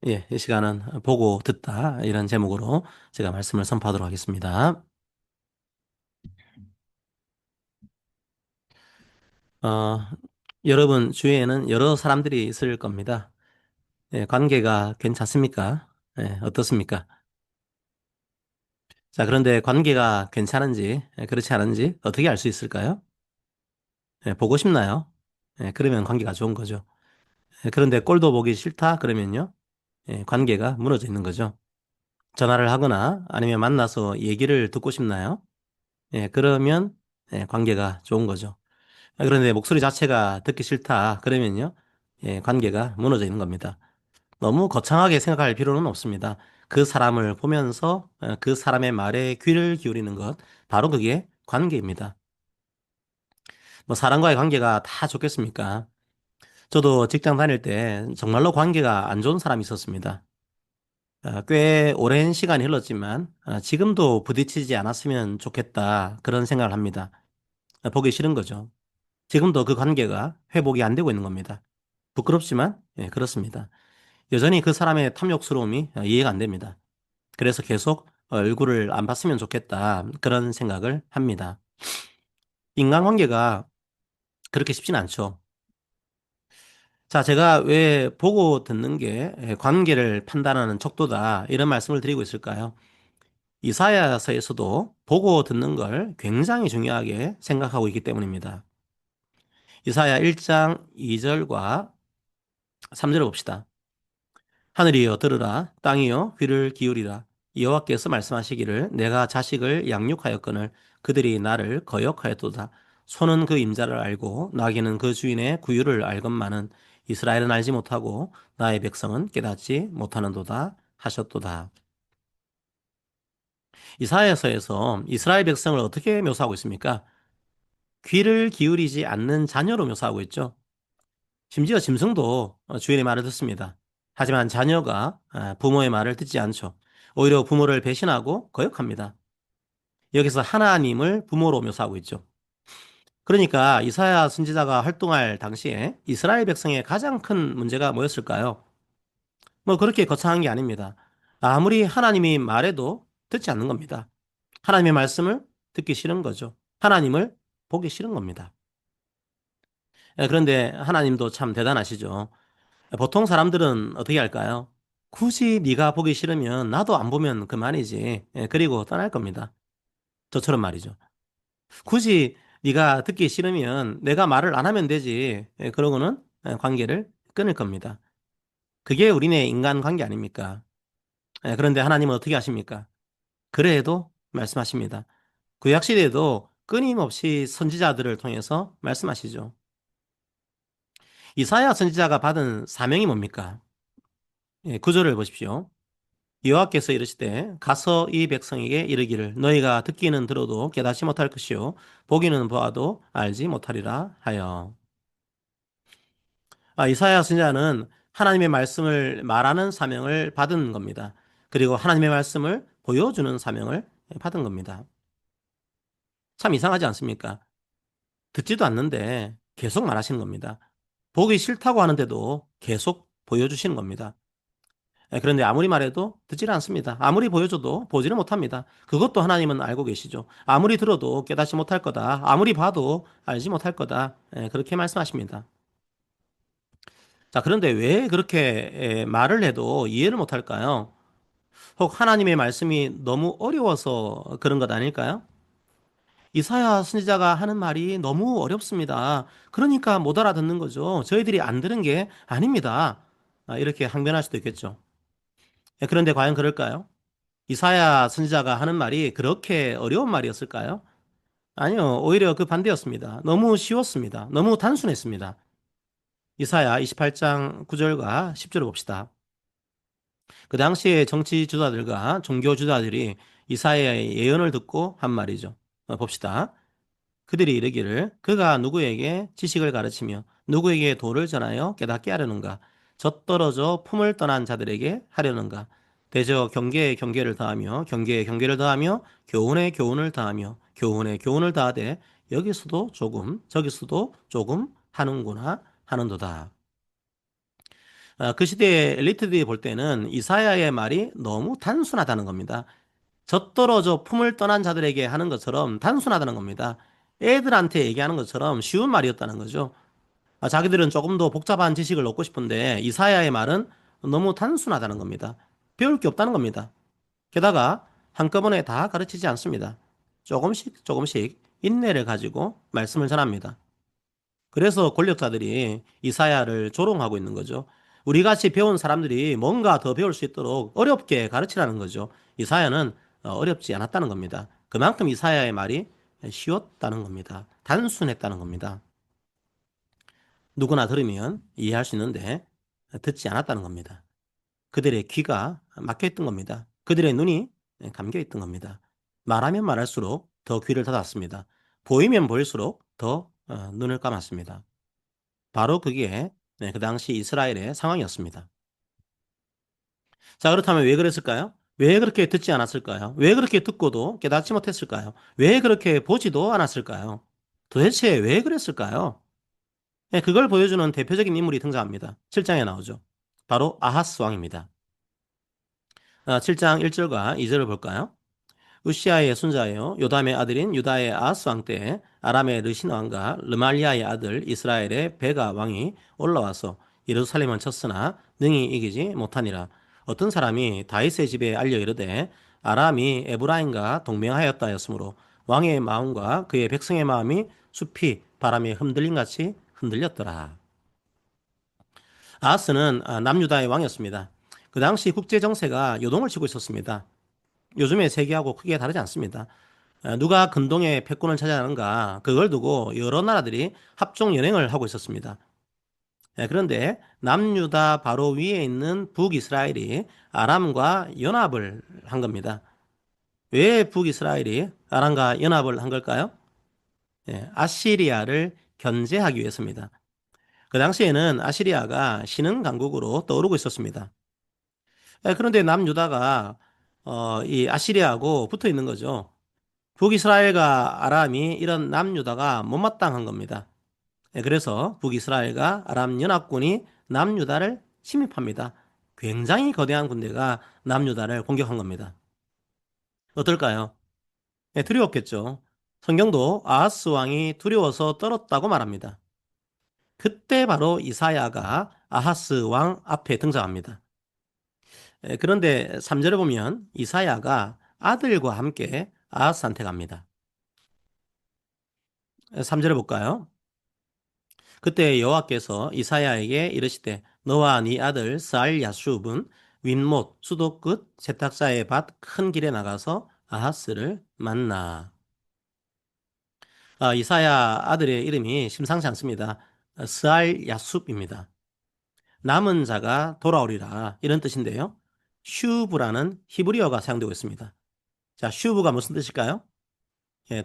예, 이 시간은 보고 듣다 이런 제목으로 제가 말씀을 선포하도록 하겠습니다. 어, 여러분 주위에는 여러 사람들이 있을 겁니다. 예, 관계가 괜찮습니까? 예, 어떻습니까? 자, 그런데 관계가 괜찮은지, 그렇지 않은지 어떻게 알 수 있을까요? 예, 보고 싶나요? 예, 그러면 관계가 좋은 거죠. 예, 그런데 꼴도 보기 싫다? 그러면요, 관계가 무너져 있는 거죠. 전화를 하거나 아니면 만나서 얘기를 듣고 싶나요? 예, 그러면 관계가 좋은 거죠. 그런데 목소리 자체가 듣기 싫다. 그러면요, 관계가 무너져 있는 겁니다. 너무 거창하게 생각할 필요는 없습니다. 그 사람을 보면서 그 사람의 말에 귀를 기울이는 것, 바로 그게 관계입니다. 뭐 사람과의 관계가 다 좋겠습니까? 저도 직장 다닐 때 정말로 관계가 안 좋은 사람이 있었습니다. 꽤 오랜 시간이 흘렀지만 지금도 부딪히지 않았으면 좋겠다 그런 생각을 합니다. 보기 싫은 거죠. 지금도 그 관계가 회복이 안 되고 있는 겁니다. 부끄럽지만 그렇습니다. 여전히 그 사람의 탐욕스러움이 이해가 안 됩니다. 그래서 계속 얼굴을 안 봤으면 좋겠다 그런 생각을 합니다. 인간관계가 그렇게 쉽진 않죠. 자, 제가 왜 보고 듣는 게 관계를 판단하는 척도다 이런 말씀을 드리고 있을까요? 이사야서에서도 보고 듣는 걸 굉장히 중요하게 생각하고 있기 때문입니다. 이사야 1장 2절과 3절을 봅시다. 하늘이여 들으라 땅이여 귀를 기울이라 여호와께서 말씀하시기를 내가 자식을 양육하였거늘 그들이 나를 거역하였도다. 소는 그 임자를 알고 나귀는 그 주인의 구유를 알건만은 이스라엘은 알지 못하고 나의 백성은 깨닫지 못하는도다 하셨도다. 이사야서에서 이스라엘 백성을 어떻게 묘사하고 있습니까? 귀를 기울이지 않는 자녀로 묘사하고 있죠. 심지어 짐승도 주인의 말을 듣습니다. 하지만 자녀가 부모의 말을 듣지 않죠. 오히려 부모를 배신하고 거역합니다. 여기서 하나님을 부모로 묘사하고 있죠. 그러니까 이사야 선지자가 활동할 당시에 이스라엘 백성의 가장 큰 문제가 뭐였을까요? 뭐 그렇게 거창한 게 아닙니다. 아무리 하나님이 말해도 듣지 않는 겁니다. 하나님의 말씀을 듣기 싫은 거죠. 하나님을 보기 싫은 겁니다. 그런데 하나님도 참 대단하시죠. 보통 사람들은 어떻게 할까요? 굳이 네가 보기 싫으면 나도 안 보면 그만이지. 그리고 떠날 겁니다. 저처럼 말이죠. 굳이 네가 듣기 싫으면 내가 말을 안 하면 되지. 그러고는 관계를 끊을 겁니다. 그게 우리네 인간 관계 아닙니까? 그런데 하나님은 어떻게 하십니까? 그래도 말씀하십니다. 구약 시대에도 끊임없이 선지자들을 통해서 말씀하시죠. 이사야 선지자가 받은 사명이 뭡니까? 구절을 보십시오. 여호와께서 이르시되 가서 이 백성에게 이르기를 너희가 듣기는 들어도 깨닫지 못할 것이요 보기는 보아도 알지 못하리라 하여. 이사야 선지자는 하나님의 말씀을 말하는 사명을 받은 겁니다. 그리고 하나님의 말씀을 보여주는 사명을 받은 겁니다. 참 이상하지 않습니까? 듣지도 않는데 계속 말하시는 겁니다. 보기 싫다고 하는데도 계속 보여주시는 겁니다. 그런데 아무리 말해도 듣지를 않습니다. 아무리 보여줘도 보지를 못합니다. 그것도 하나님은 알고 계시죠. 아무리 들어도 깨닫지 못할 거다. 아무리 봐도 알지 못할 거다. 그렇게 말씀하십니다. 자, 그런데 왜 그렇게 말을 해도 이해를 못할까요? 혹 하나님의 말씀이 너무 어려워서 그런 것 아닐까요? 이사야 선지자가 하는 말이 너무 어렵습니다. 그러니까 못 알아듣는 거죠. 저희들이 안 들은 게 아닙니다. 이렇게 항변할 수도 있겠죠. 그런데 과연 그럴까요? 이사야 선지자가 하는 말이 그렇게 어려운 말이었을까요? 아니요, 오히려 그 반대였습니다. 너무 쉬웠습니다. 너무 단순했습니다. 이사야 28장 9절과 10절을 봅시다. 그 당시에 정치 주자들과 종교 주자들이 이사야의 예언을 듣고 한 말이죠. 봅시다. 그들이 이르기를 그가 누구에게 지식을 가르치며 누구에게 도를 전하여 깨닫게 하려는가? 젖떨어져 품을 떠난 자들에게 하려는가? 대저 경계에 경계를 더하며 경계에 경계를 더하며 교훈에 교훈을 더하며 교훈에 교훈을 더하되 여기서도 조금 저기서도 조금 하는구나 하는도다. 그 시대의 엘리트들이 볼 때는 이사야의 말이 너무 단순하다는 겁니다. 젖떨어져 품을 떠난 자들에게 하는 것처럼 단순하다는 겁니다. 애들한테 얘기하는 것처럼 쉬운 말이었다는 거죠. 자기들은 조금 더 복잡한 지식을 얻고 싶은데 이사야의 말은 너무 단순하다는 겁니다. 배울 게 없다는 겁니다. 게다가 한꺼번에 다 가르치지 않습니다. 조금씩 조금씩 인내를 가지고 말씀을 전합니다. 그래서 권력자들이 이사야를 조롱하고 있는 거죠. 우리 같이 배운 사람들이 뭔가 더 배울 수 있도록 어렵게 가르치라는 거죠. 이사야는 어렵지 않았다는 겁니다. 그만큼 이사야의 말이 쉬웠다는 겁니다. 단순했다는 겁니다. 누구나 들으면 이해할 수 있는데 듣지 않았다는 겁니다. 그들의 귀가 막혀 있던 겁니다. 그들의 눈이 감겨 있던 겁니다. 말하면 말할수록 더 귀를 닫았습니다. 보이면 보일수록 더 눈을 감았습니다. 바로 그게 그 당시 이스라엘의 상황이었습니다. 자, 그렇다면 왜 그랬을까요? 왜 그렇게 듣지 않았을까요? 왜 그렇게 듣고도 깨닫지 못했을까요? 왜 그렇게 보지도 않았을까요? 도대체 왜 그랬을까요? 그걸 보여주는 대표적인 인물이 등장합니다. 7장에 나오죠. 바로 아하스 왕입니다. 7장 1절과 2절을 볼까요? 우시아의 손자요 요담의 아들인 유다의 아하스 왕 때 아람의 르신 왕과 르말리아의 아들 이스라엘의 베가 왕이 올라와서 예루살렘을 쳤으나 능히 이기지 못하니라. 어떤 사람이 다윗의 집에 알려 이르되 아람이 에브라임과 동맹하였다 하였으므로 왕의 마음과 그의 백성의 마음이 숲이 바람에 흔들림 같이 흔들렸더라. 아하스는 남유다의 왕이었습니다. 그 당시 국제 정세가 요동을 치고 있었습니다. 요즘의 세계하고 크게 다르지 않습니다. 누가 근동의 패권을 차지하는가 그걸 두고 여러 나라들이 합종 연행을 하고 있었습니다. 그런데 남유다 바로 위에 있는 북이스라엘이 아람과 연합을 한 겁니다. 왜 북이스라엘이 아람과 연합을 한 걸까요? 아시리아를 견제하기 위해서입니다. 그 당시에는 아시리아가 신흥 강국으로 떠오르고 있었습니다. 그런데 남유다가 이 아시리아하고 붙어 있는 거죠. 북이스라엘과 아람이 이런 남유다가 못마땅한 겁니다. 그래서 북이스라엘과 아람 연합군이 남유다를 침입합니다. 굉장히 거대한 군대가 남유다를 공격한 겁니다. 어떨까요? 두려웠겠죠. 성경도 아하스 왕이 두려워서 떨었다고 말합니다. 그때 바로 이사야가 아하스 왕 앞에 등장합니다. 그런데 3절에 보면 이사야가 아들과 함께 아하스한테 갑니다. 3절에 볼까요? 그때 여호와께서 이사야에게 이르시되 너와 네 아들 스알 야슈브는 윗못 수도 끝 세탁자의 밭 큰 길에 나가서 아하스를 만나. 이사야 아들의 이름이 심상치 않습니다. 스알 야숲입니다. 남은 자가 돌아오리라 이런 뜻인데요. 슈브라는 히브리어가 사용되고 있습니다. 자, 슈브가 무슨 뜻일까요?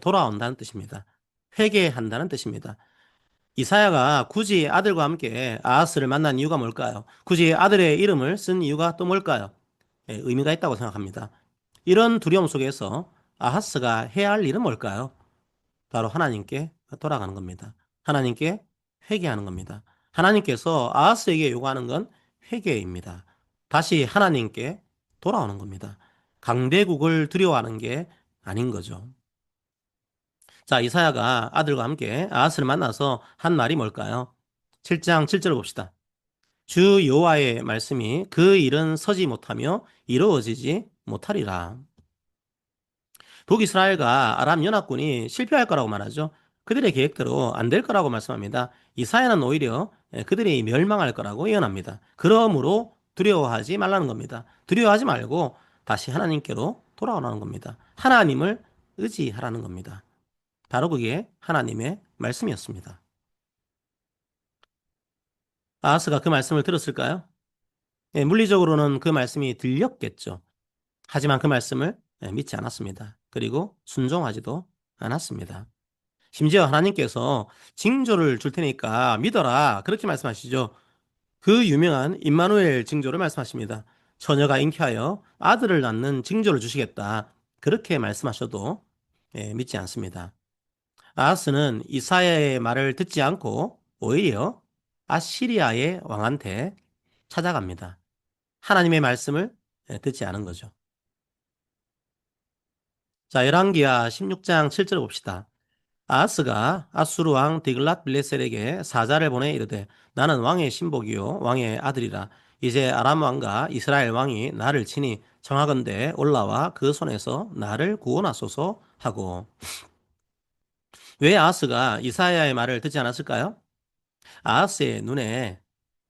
돌아온다는 뜻입니다. 회개한다는 뜻입니다. 이사야가 굳이 아들과 함께 아하스를 만난 이유가 뭘까요? 굳이 아들의 이름을 쓴 이유가 또 뭘까요? 의미가 있다고 생각합니다. 이런 두려움 속에서 아하스가 해야 할 일은 뭘까요? 바로 하나님께 돌아가는 겁니다. 하나님께 회개하는 겁니다. 하나님께서 아하스에게 요구하는 건 회개입니다. 다시 하나님께 돌아오는 겁니다. 강대국을 두려워하는 게 아닌 거죠. 자, 이사야가 아들과 함께 아하스를 만나서 한 말이 뭘까요? 7장 7절을 봅시다. 주 여호와의 말씀이 그 일은 서지 못하며 이루어지지 못하리라. 북이스라엘과 아람 연합군이 실패할 거라고 말하죠. 그들의 계획대로 안 될 거라고 말씀합니다. 이사야는 오히려 그들이 멸망할 거라고 예언합니다. 그러므로 두려워하지 말라는 겁니다. 두려워하지 말고 다시 하나님께로 돌아오라는 겁니다. 하나님을 의지하라는 겁니다. 바로 그게 하나님의 말씀이었습니다. 아하스가 그 말씀을 들었을까요? 물리적으로는 그 말씀이 들렸겠죠. 하지만 그 말씀을 믿지 않았습니다. 그리고 순종하지도 않았습니다. 심지어 하나님께서 징조를 줄 테니까 믿어라. 그렇게 말씀하시죠. 그 유명한 임마누엘 징조를 말씀하십니다. 처녀가 잉태하여 아들을 낳는 징조를 주시겠다. 그렇게 말씀하셔도 믿지 않습니다. 아하스는 이사야의 말을 듣지 않고 오히려 아시리아의 왕한테 찾아갑니다. 하나님의 말씀을 듣지 않은 거죠. 자, 열왕기하 16장 7절 봅시다. 아하스가 아수르 왕 디글랏빌레셀에게 사자를 보내 이르되 나는 왕의 신복이요 왕의 아들이라. 이제 아람 왕과 이스라엘 왕이 나를 치니 청하건대 올라와 그 손에서 나를 구원하소서 하고. 왜 아하스가 이사야의 말을 듣지 않았을까요? 아하스의 눈에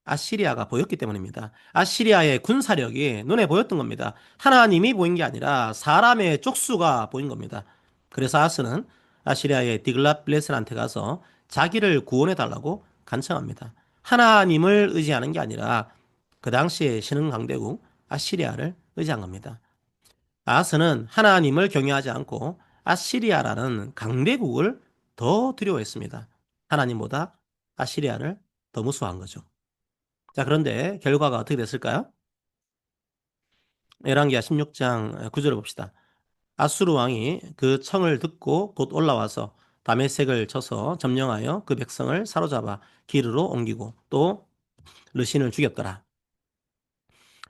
아시리아가 보였기 때문입니다. 아시리아의 군사력이 눈에 보였던 겁니다. 하나님이 보인 게 아니라 사람의 족수가 보인 겁니다. 그래서 아하스는 아시리아의 디글랏빌레셀한테 가서 자기를 구원해 달라고 간청합니다. 하나님을 의지하는 게 아니라 그 당시의 신흥 강대국 아시리아를 의지한 겁니다. 아하스는 하나님을 경외하지 않고 아시리아라는 강대국을 더 두려워했습니다. 하나님보다 아시리아를 더 무서워한 거죠. 자, 그런데 결과가 어떻게 됐을까요? 열왕기하 16장 9절을 봅시다. 아수르 왕이 그 청을 듣고 곧 올라와서 다메섹을 쳐서 점령하여 그 백성을 사로잡아 기르로 옮기고 또 르신을 죽였더라.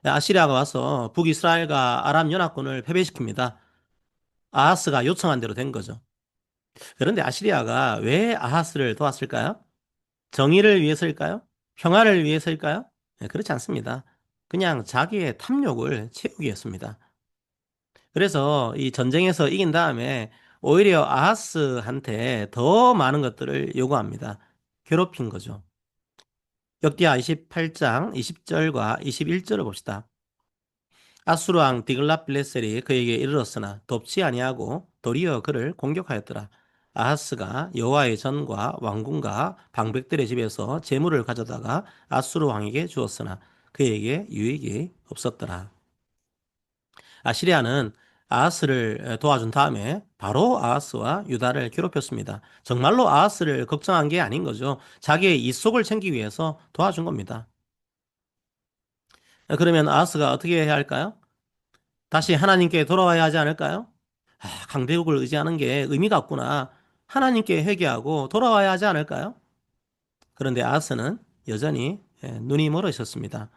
아시리아가 와서 북이스라엘과 아람 연합군을 패배시킵니다. 아하스가 요청한 대로 된 거죠. 그런데 아시리아가 왜 아하스를 도왔을까요? 정의를 위해서일까요? 평화를 위해서일까요? 네, 그렇지 않습니다. 그냥 자기의 탐욕을 채우기 위해서입니다. 그래서 이 전쟁에서 이긴 다음에 오히려 아하스한테 더 많은 것들을 요구합니다. 괴롭힌 거죠. 역기하 28장 20절과 21절을 봅시다. 아수르 왕 디글랏빌레셀이 그에게 이르렀으나 돕지 아니하고 도리어 그를 공격하였더라. 아하스가 여호와의 전과 왕궁과 방백들의 집에서 재물을 가져다가 아수르 왕에게 주었으나 그에게 유익이 없었더라. 아시리아는 아하스를 도와준 다음에 바로 아하스와 유다를 괴롭혔습니다. 정말로 아하스를 걱정한 게 아닌 거죠. 자기의 이속을 챙기기 위해서 도와준 겁니다. 그러면 아하스가 어떻게 해야 할까요? 다시 하나님께 돌아와야 하지 않을까요? 강대국을 의지하는 게 의미가 없구나. 하나님께 회개하고 돌아와야 하지 않을까요? 그런데 아하스는 여전히 눈이 멀어 있었습니다.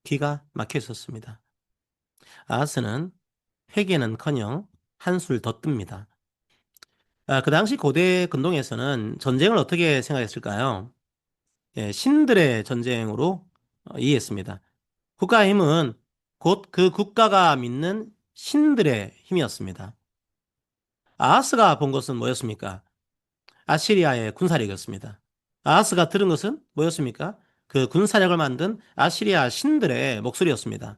귀가 막혀 있었습니다. 아하스는 회개는커녕 한술 더 뜹니다. 그 당시 고대 근동에서는 전쟁을 어떻게 생각했을까요? 신들의 전쟁으로 이해했습니다. 국가의 힘은 곧 그 국가가 믿는 신들의 힘이었습니다. 아하스가 본 것은 뭐였습니까? 아시리아의 군사력이었습니다. 아하스가 들은 것은 뭐였습니까? 그 군사력을 만든 아시리아 신들의 목소리였습니다.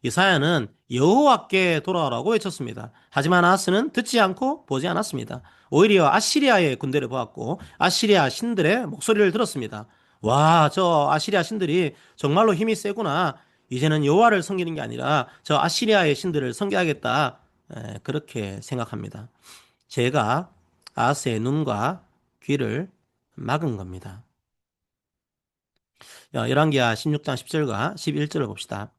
이사야는 여호와께 돌아오라고 외쳤습니다. 하지만 아하스는 듣지 않고 보지 않았습니다. 오히려 아시리아의 군대를 보았고 아시리아 신들의 목소리를 들었습니다. 와, 저 아시리아 신들이 정말로 힘이 세구나. 이제는 여호와를 섬기는 게 아니라 저 아시리아의 신들을 섬겨야겠다. 그렇게 생각합니다. 제가 아하스의 눈과 귀를 막은 겁니다. 열왕기하 16장 10절과 11절을 봅시다.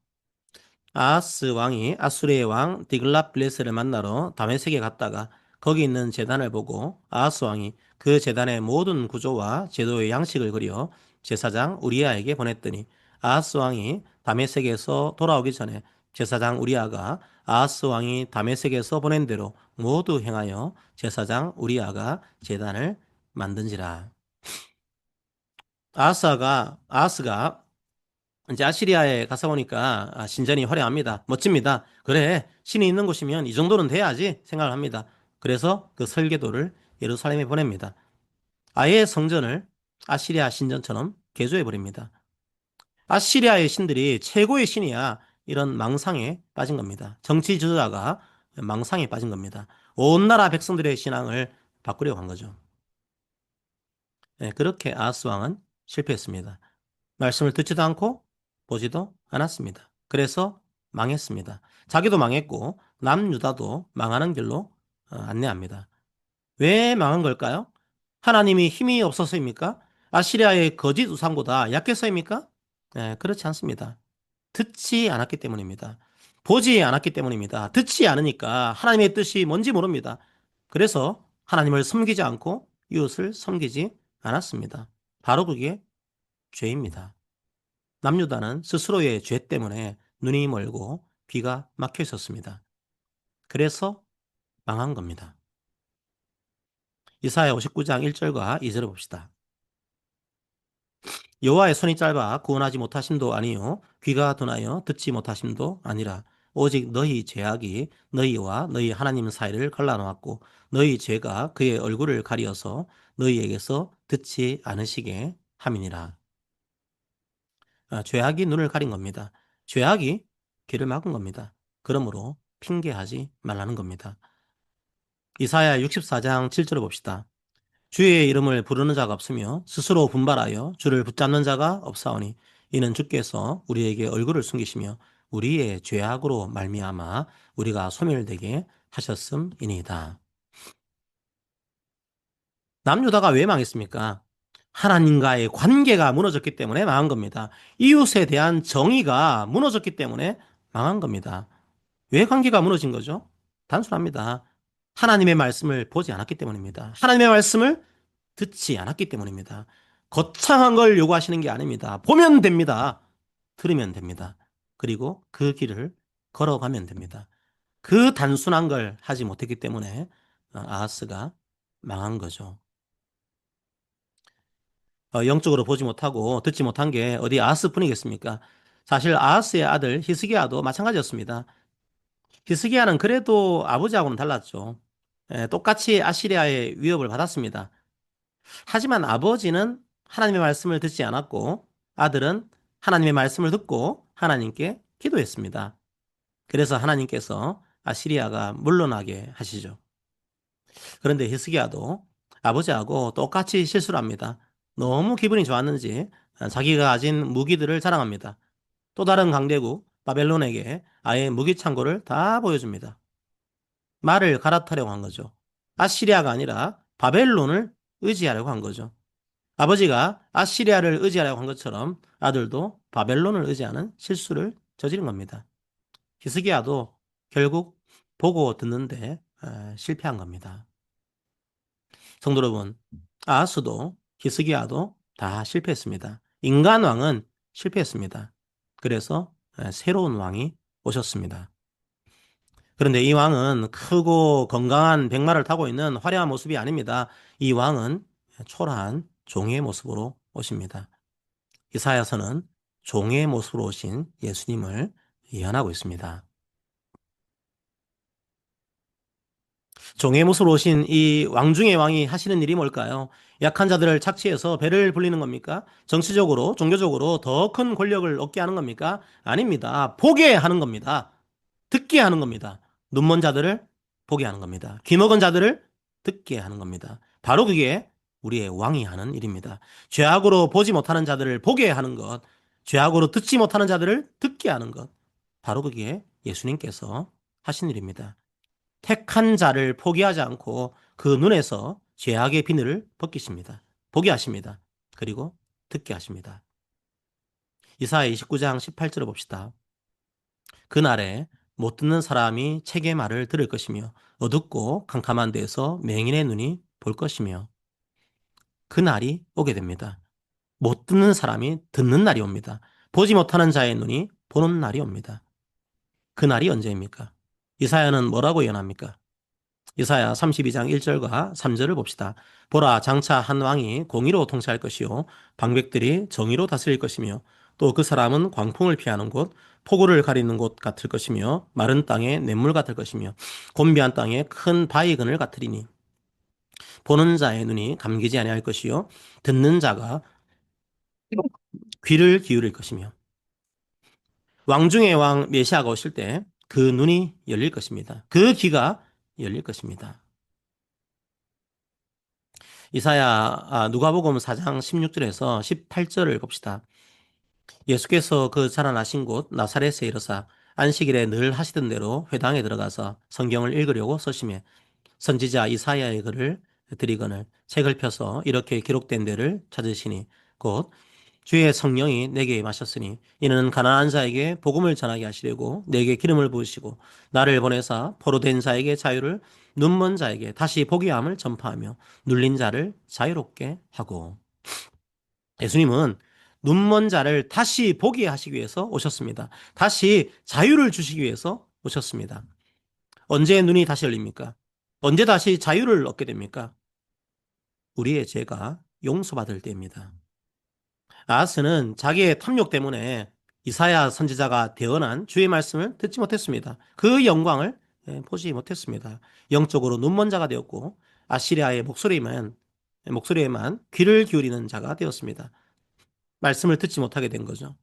아하스 왕이 아수르의 왕 디글랏빌레스를 만나러 다메섹에 갔다가 거기 있는 제단을 보고 아하스 왕이 그 제단의 모든 구조와 제도의 양식을 그려 제사장 우리아에게 보냈더니 아하스 왕이 다메섹에서 돌아오기 전에 제사장 우리아가 아하스 왕이 다메섹에서 보낸 대로 모두 행하여 제사장 우리아가 제단을 만든지라. 아하스가 이제 아시리아에 가서 보니까 신전이 화려합니다. 멋집니다. 그래, 신이 있는 곳이면 이 정도는 돼야지 생각을 합니다. 그래서 그 설계도를 예루살렘에 보냅니다. 아예 성전을 아시리아 신전처럼 개조해 버립니다. 아시리아의 신들이 최고의 신이야. 이런 망상에 빠진 겁니다. 정치 지도자가 망상에 빠진 겁니다. 온 나라 백성들의 신앙을 바꾸려고 한 거죠. 네, 그렇게 아하스 왕은 실패했습니다. 말씀을 듣지도 않고 보지도 않았습니다. 그래서 망했습니다. 자기도 망했고 남유다도 망하는 길로 안내합니다. 왜 망한 걸까요? 하나님이 힘이 없어서입니까? 아시리아의 거짓 우상보다 약해서입니까? 네, 그렇지 않습니다. 듣지 않았기 때문입니다. 보지 않았기 때문입니다. 듣지 않으니까 하나님의 뜻이 뭔지 모릅니다. 그래서 하나님을 섬기지 않고 이웃을 섬기지 않았습니다. 바로 그게 죄입니다. 남유다는 스스로의 죄 때문에 눈이 멀고 귀가 막혀 있었습니다. 그래서 망한 겁니다. 이사야 59장 1절과 2절을 봅시다. 여호와의 손이 짧아 구원하지 못하심도 아니요 귀가 둔하여 듣지 못하심도 아니라 오직 너희 죄악이 너희와 너희 하나님 사이를 갈라놓았고 너희 죄가 그의 얼굴을 가리어서 너희에게서 듣지 않으시게 함이니라. 죄악이 눈을 가린 겁니다. 죄악이 귀를 막은 겁니다. 그러므로 핑계하지 말라는 겁니다. 이사야 64장 7절을 봅시다. 주의 이름을 부르는 자가 없으며 스스로 분발하여 주를 붙잡는 자가 없사오니 이는 주께서 우리에게 얼굴을 숨기시며 우리의 죄악으로 말미암아 우리가 소멸되게 하셨음이니이다. 남유다가 왜 망했습니까? 하나님과의 관계가 무너졌기 때문에 망한 겁니다. 이웃에 대한 정의가 무너졌기 때문에 망한 겁니다. 왜 관계가 무너진 거죠? 단순합니다. 하나님의 말씀을 보지 않았기 때문입니다. 하나님의 말씀을 듣지 않았기 때문입니다. 거창한 걸 요구하시는 게 아닙니다. 보면 됩니다. 들으면 됩니다. 그리고 그 길을 걸어가면 됩니다. 그 단순한 걸 하지 못했기 때문에 아하스가 망한 거죠. 영적으로 보지 못하고 듣지 못한 게 어디 아하스뿐이겠습니까? 사실 아하스의 아들 히스기야도 마찬가지였습니다. 히스기야는 그래도 아버지하고는 달랐죠. 똑같이 아시리아의 위협을 받았습니다. 하지만 아버지는 하나님의 말씀을 듣지 않았고 아들은 하나님의 말씀을 듣고 하나님께 기도했습니다. 그래서 하나님께서 아시리아가 물러나게 하시죠. 그런데 히스기야도 아버지하고 똑같이 실수를 합니다. 너무 기분이 좋았는지 자기가 가진 무기들을 자랑합니다. 또 다른 강대국 바벨론에게 아예 무기 창고를 다 보여줍니다. 말을 갈아타려고 한 거죠. 아시리아가 아니라 바벨론을 의지하려고 한 거죠. 아버지가 아시리아를 의지하려고 한 것처럼 아들도 바벨론을 의지하는 실수를 저지른 겁니다. 히스기야도 결국 보고 듣는데 실패한 겁니다. 성도 여러분, 아하스도 히스기야도 다 실패했습니다. 인간 왕은 실패했습니다. 그래서 새로운 왕이 오셨습니다. 그런데 이 왕은 크고 건강한 백마를 타고 있는 화려한 모습이 아닙니다. 이 왕은 초라한 종의 모습으로 오십니다. 이사야서는 종의 모습으로 오신 예수님을 예언하고 있습니다. 종의 모습으로 오신 이 왕 중의 왕이 하시는 일이 뭘까요? 약한 자들을 착취해서 배를 불리는 겁니까? 정치적으로, 종교적으로 더 큰 권력을 얻게 하는 겁니까? 아닙니다. 보게 하는 겁니다. 듣게 하는 겁니다. 눈먼 자들을 보게 하는 겁니다. 귀먹은 자들을 듣게 하는 겁니다. 바로 그게 우리의 왕이 하는 일입니다. 죄악으로 보지 못하는 자들을 보게 하는 것, 죄악으로 듣지 못하는 자들을 듣게 하는 것, 바로 그게 예수님께서 하신 일입니다. 택한 자를 포기하지 않고 그 눈에서 죄악의 비늘을 벗기십니다. 보게 하십니다. 그리고 듣게 하십니다. 이사야 29장 18절을 봅시다. 그날에 못 듣는 사람이 책의 말을 들을 것이며 어둡고 캄캄한 데에서 맹인의 눈이 볼 것이며 그날이 오게 됩니다. 못 듣는 사람이 듣는 날이 옵니다. 보지 못하는 자의 눈이 보는 날이 옵니다. 그날이 언제입니까? 이사야는 뭐라고 예언합니까? 이사야 32장 1절과 3절을 봅시다. 보라, 장차 한 왕이 공의로 통치할 것이요 방백들이 정의로 다스릴 것이며 또 그 사람은 광풍을 피하는 곳, 폭우를 가리는 곳 같을 것이며 마른 땅에 냇물 같을 것이며 곤비한 땅에 큰 바위근을 같으리니 보는 자의 눈이 감기지 아니할 것이요 듣는 자가 귀를 기울일 것이며 왕 중의 왕 메시아가 오실 때 그 눈이 열릴 것입니다. 그 귀가 열릴 것입니다. 누가복음 4장 16절에서 18절을 봅시다. 예수께서 그 자라나신 곳 나사렛에 이르사 안식일에 늘 하시던 대로 회당에 들어가서 성경을 읽으려고 서심해 선지자 이사야의 글을 드리거늘 책을 펴서 이렇게 기록된 데를 찾으시니 곧 주의 성령이 내게 임하셨으니 이는 가난한 자에게 복음을 전하게 하시려고 내게 기름을 부으시고 나를 보내사 포로된 자에게 자유를 눈먼 자에게 다시 보게 함을 전파하며 눌린 자를 자유롭게 하고 예수님은 눈먼 자를 다시 보게 하시기 위해서 오셨습니다. 다시 자유를 주시기 위해서 오셨습니다. 언제 눈이 다시 열립니까? 언제 다시 자유를 얻게 됩니까? 우리의 죄가 용서받을 때입니다. 아하스는 자기의 탐욕 때문에 이사야 선지자가 대언한 주의 말씀을 듣지 못했습니다. 그 영광을 보지 못했습니다. 영적으로 눈먼 자가 되었고 아시리아의 목소리에만 귀를 기울이는 자가 되었습니다. 말씀을 듣지 못하게 된 거죠.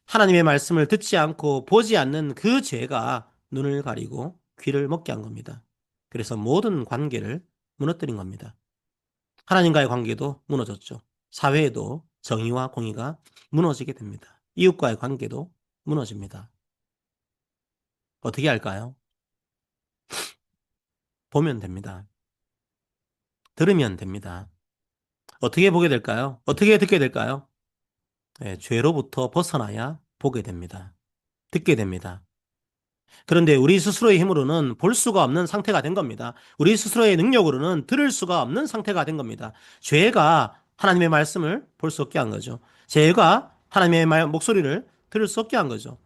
하나님의 말씀을 듣지 않고 보지 않는 그 죄가 눈을 가리고 귀를 먹게 한 겁니다. 그래서 모든 관계를 무너뜨린 겁니다. 하나님과의 관계도 무너졌죠. 사회에도 정의와 공의가 무너지게 됩니다. 이웃과의 관계도 무너집니다. 어떻게 할까요? 보면 됩니다. 들으면 됩니다. 어떻게 보게 될까요? 어떻게 듣게 될까요? 죄로부터 벗어나야 보게 됩니다. 듣게 됩니다. 그런데 우리 스스로의 힘으로는 볼 수가 없는 상태가 된 겁니다. 우리 스스로의 능력으로는 들을 수가 없는 상태가 된 겁니다. 죄가 하나님의 말씀을 볼 수 없게 한 거죠. 죄가 하나님의 목소리를 들을 수 없게 한 거죠.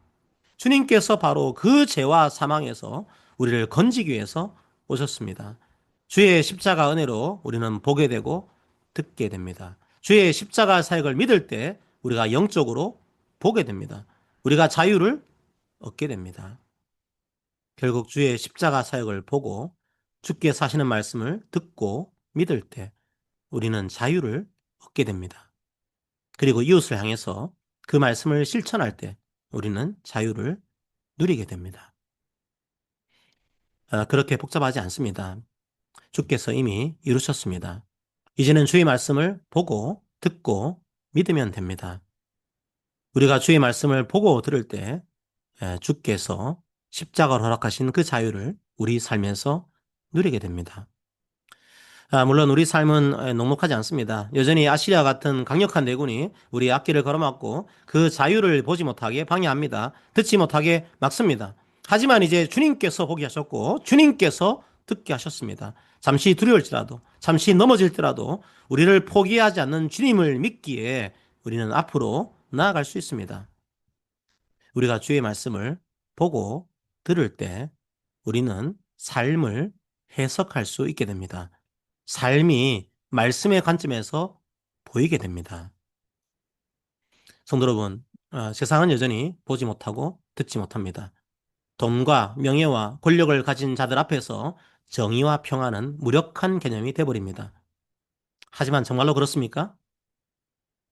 주님께서 바로 그 죄와 사망에서 우리를 건지기 위해서 오셨습니다. 주의 십자가 은혜로 우리는 보게 되고 듣게 됩니다. 주의 십자가 사역을 믿을 때 우리가 영적으로 보게 됩니다. 우리가 자유를 얻게 됩니다. 결국 주의 십자가 사역을 보고 주께 사시는 말씀을 듣고 믿을 때 우리는 자유를 얻게 됩니다. 그리고 이웃을 향해서 그 말씀을 실천할 때 우리는 자유를 누리게 됩니다. 그렇게 복잡하지 않습니다. 주께서 이미 이루셨습니다. 이제는 주의 말씀을 보고 듣고 믿으면 됩니다. 우리가 주의 말씀을 보고 들을 때 주께서 십자가로 허락하신 그 자유를 우리 삶에서 누리게 됩니다. 물론 우리 삶은 녹록하지 않습니다. 여전히 아시리아 같은 강력한 내군이 우리 앞길을 걸어막고 그 자유를 보지 못하게 방해합니다. 듣지 못하게 막습니다. 하지만 이제 주님께서 보게 하셨고 주님께서 듣게 하셨습니다. 잠시 두려울지라도 잠시 넘어질지라도 우리를 포기하지 않는 주님을 믿기에 우리는 앞으로 나아갈 수 있습니다. 우리가 주의 말씀을 보고 들을 때 우리는 삶을 해석할 수 있게 됩니다. 삶이 말씀의 관점에서 보이게 됩니다. 성도 여러분, 세상은 여전히 보지 못하고 듣지 못합니다. 돈과 명예와 권력을 가진 자들 앞에서 정의와 평화는 무력한 개념이 되어버립니다. 하지만 정말로 그렇습니까?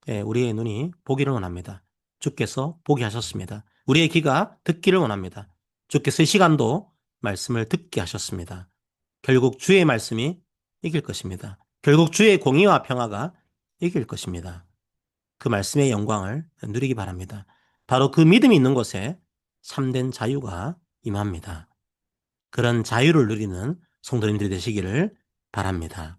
우리의 눈이 보기를 원합니다. 주께서 보게 하셨습니다. 우리의 귀가 듣기를 원합니다. 주께서 이 시간도 말씀을 듣게 하셨습니다. 결국 주의 말씀이 이길 것입니다. 결국 주의 공의와 평화가 이길 것입니다. 그 말씀의 영광을 누리기 바랍니다. 바로 그 믿음이 있는 곳에 참된 자유가 임합니다. 그런 자유를 누리는 성도님들이 되시기를 바랍니다.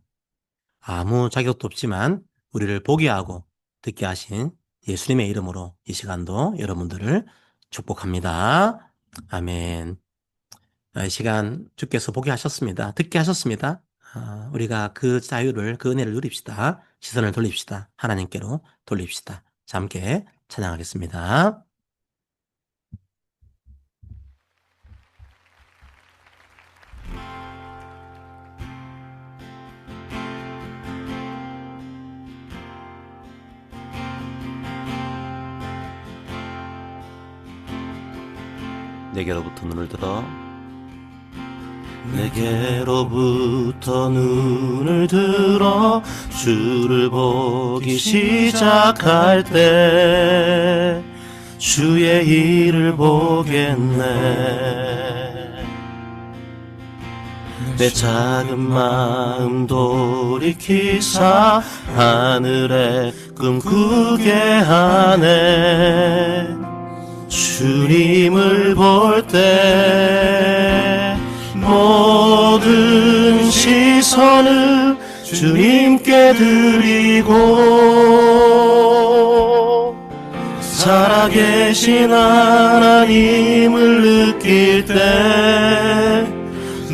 아무 자격도 없지만 우리를 보게 하고 듣게 하신 예수님의 이름으로 이 시간도 여러분들을 축복합니다. 아멘. 이 시간 주께서 보게 하셨습니다. 듣게 하셨습니다. 우리가 그 자유를, 그 은혜를 누립시다. 시선을 돌립시다. 하나님께로 돌립시다. 자, 함께 찬양하겠습니다. 내게로부터 눈을 들어 내게로부터 눈을 들어 주를 보기 시작할 때 주의 일을 보겠네. 내 작은 마음 돌이키사 하늘에 꿈꾸게 하네. 주님을 볼 때 모든 시선을 주님께 드리고 살아계신 하나님을 느낄 때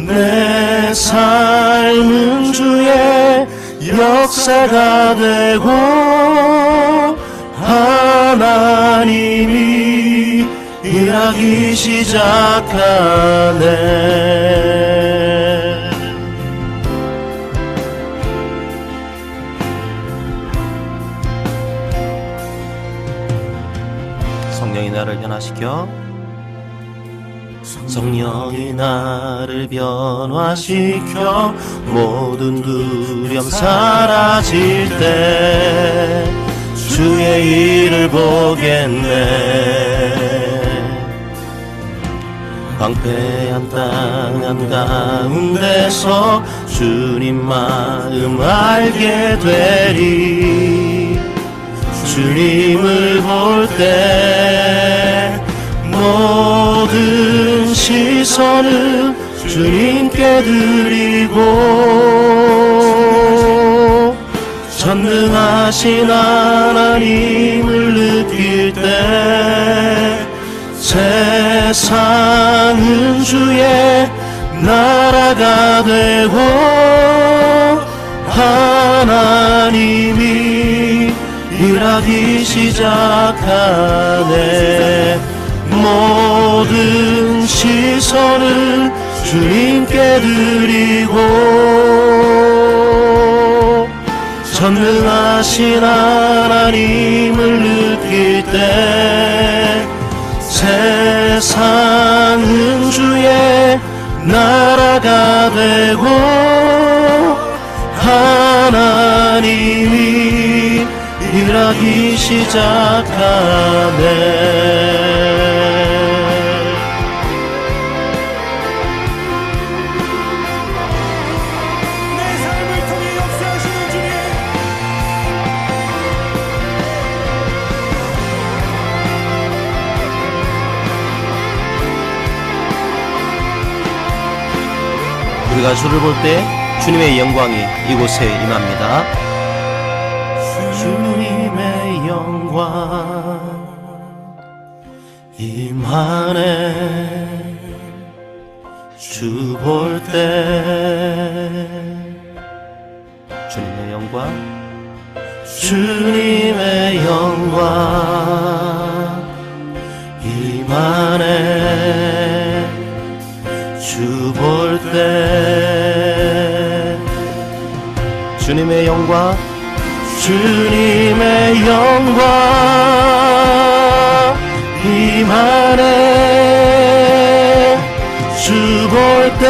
내 삶은 주의 역사가 되고 하나님이 일하기 시작하네. 성령이 나를 변화시켜, 성령이 나를 변화시켜 모든 두려움 사라질 때 주의 일을 보겠네. 황폐한 땅 한가운데서 주님 마음 알게 되리. 주님을 볼 때 모든 시선을 주님께 드리고 전능하신 하나님을 느낄 때 세상은 주의 나라가 되고 하나님이 일하기 시작하네. 모든 시선을 주님께 드리고 전능하신 하나님을 느낄 때 세상은 주의 나라가 되고 하나님이 일하기 시작하네. 우리가 주를 볼 때 주님의 영광이 이곳에 임합니다. 주님의 영광 임하네. 주 볼 때 주님의 영광, 주님의 영광 임하네. 주 볼 때 주님의 영광, 주님의 영광 임하네. 주 볼 때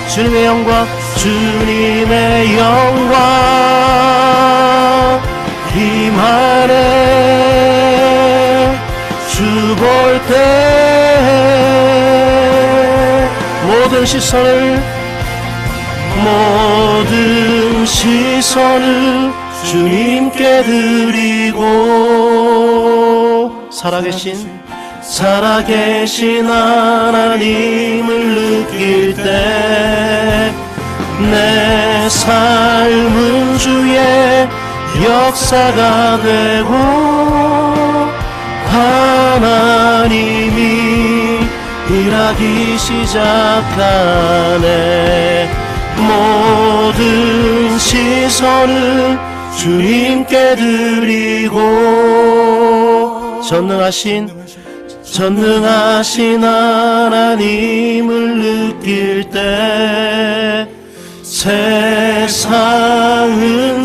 주님의 영광, 주님의 영광 임하네. 주 볼 때 모든 시선을 주님께 드리고 살아계신 하나님을 느낄 때 내 삶은 주의 역사가 되고 하나님이 일하기 시작하네. 모든 시선을 주님께 드리고 전능하신 하나님을 느낄 때 세상은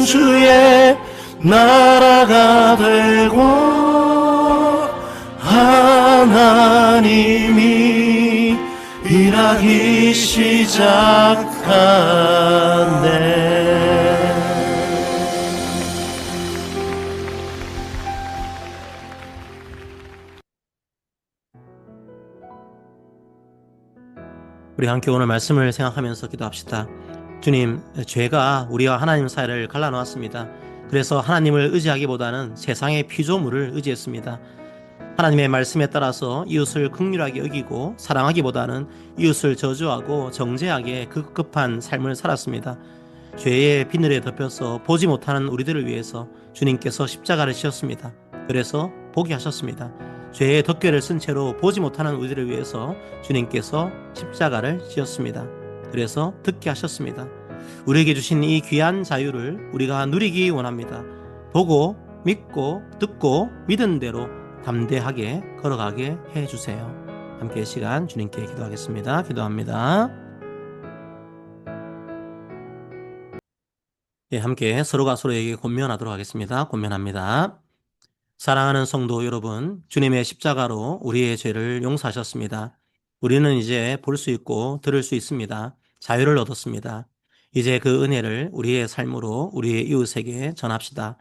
주의 나라가 되고 하나님이 일하기 시작하네. 우리 함께 오늘 말씀을 생각하면서 기도합시다. 주님, 죄가 우리와 하나님 사이를 갈라놓았습니다. 그래서 하나님을 의지하기보다는 세상의 피조물을 의지했습니다. 하나님의 말씀에 따라서 이웃을 긍휼하게 여기고 사랑하기보다는 이웃을 저주하고 정죄하게 급급한 삶을 살았습니다. 죄의 비늘에 덮여서 보지 못하는 우리들을 위해서 주님께서 십자가를 지셨습니다. 그래서 보게 하셨습니다. 죄의 덮개를 쓴 채로 보지 못하는 우리들을 위해서 주님께서 십자가를 지었습니다. 그래서 듣게 하셨습니다. 우리에게 주신 이 귀한 자유를 우리가 누리기 원합니다. 보고, 믿고, 듣고, 믿은 대로 담대하게 걸어가게 해주세요. 함께 이 시간 주님께 기도하겠습니다. 기도합니다. 예, 함께 서로가 서로에게 권면하도록 하겠습니다. 권면합니다. 사랑하는 성도 여러분, 주님의 십자가로 우리의 죄를 용서하셨습니다. 우리는 이제 볼 수 있고 들을 수 있습니다. 자유를 얻었습니다. 이제 그 은혜를 우리의 삶으로 우리의 이웃에게 전합시다.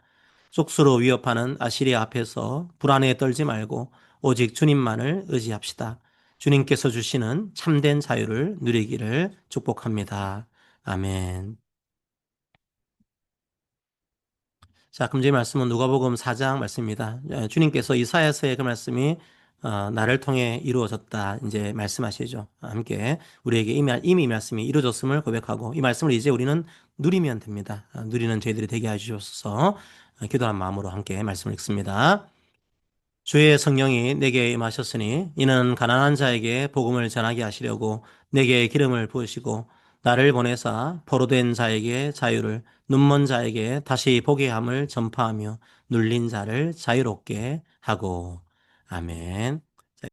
쑥스로 위협하는 아시리아 앞에서 불안에 떨지 말고 오직 주님만을 의지합시다. 주님께서 주시는 참된 자유를 누리기를 축복합니다. 아멘. 자, 그럼 제 말씀은 누가복음 4장 말씀입니다. 주님께서 이사야서의 그 말씀이 나를 통해 이루어졌다 이제 말씀하시죠. 함께 우리에게 이미 이 말씀이 이루어졌음을 고백하고 이 말씀을 이제 우리는 누리면 됩니다. 누리는 저희들이 되게 해주셔서 기도한 마음으로 함께 말씀을 읽습니다. 주의 성령이 내게 임하셨으니 이는 가난한 자에게 복음을 전하게 하시려고 내게 기름을 부으시고 나를 보내사 포로된 자에게 자유를 눈먼 자에게 다시 보게 함을 전파하며 눌린 자를 자유롭게 하고 아멘.